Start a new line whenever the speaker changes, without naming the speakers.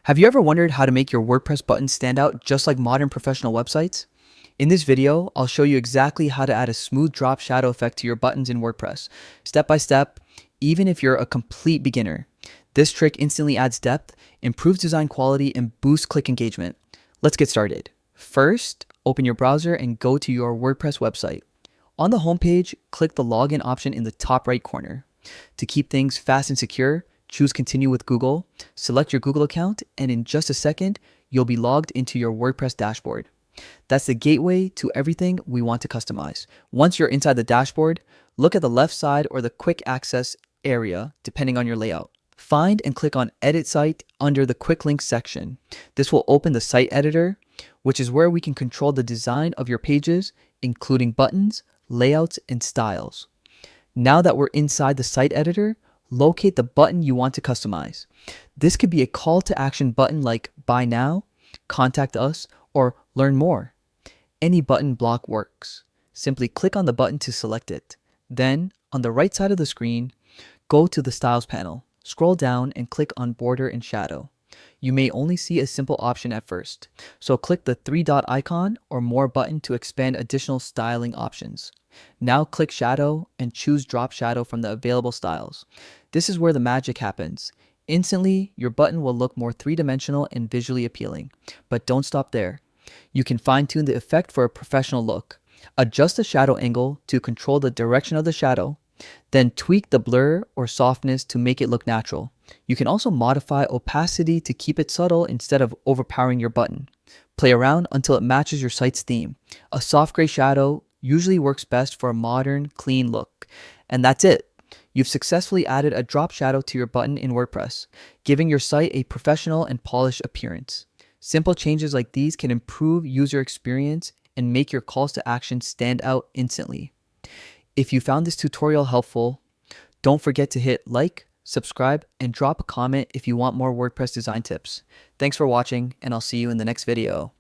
Have you ever wondered how to make your WordPress buttons stand out just like modern professional websites? In this video, I'll show you exactly how to add a smooth drop shadow effect to your buttons in WordPress, step by step, even if you're a complete beginner. This trick instantly adds depth, improves design quality, and boosts click engagement. Let's get started. First, open your browser and go to your WordPress website. On the homepage, click the login option in the top right corner. To keep things fast and secure, choose Continue with Google, select your Google account, and in just a second, you'll be logged into your WordPress dashboard. That's the gateway to everything we want to customize. Once you're inside the dashboard, look at the left side or the quick access area, depending on your layout. Find and click on Edit Site under the Quick Links section. This will open the site editor, which is where we can control the design of your pages, including buttons, layouts, and styles. Now that we're inside the site editor, locate the button you want to customize. This could be a call to action button like Buy Now, Contact Us, or Learn More. Any button block works. Simply click on the button to select it. Then, on the right side of the screen, go to the Styles panel. Scroll down and click on Border and Shadow. You may only see a simple option at first, so click the three-dot icon or More button to expand additional styling options. Now click Shadow and choose Drop Shadow from the available styles. This is where the magic happens. Instantly, your button will look more three-dimensional and visually appealing. But don't stop there. You can fine-tune the effect for a professional look. Adjust the shadow angle to control the direction of the shadow, then tweak the blur or softness to make it look natural. You can also modify opacity to keep it subtle instead of overpowering your button. Play around until it matches your site's theme. A soft gray shadow usually works best for a modern, clean look. And that's it. You've successfully added a drop shadow to your button in WordPress, giving your site a professional and polished appearance. Simple changes like these can improve user experience and make your calls to action stand out instantly. If you found this tutorial helpful, don't forget to hit like, subscribe, and drop a comment if you want more WordPress design tips. Thanks for watching, and I'll see you in the next video.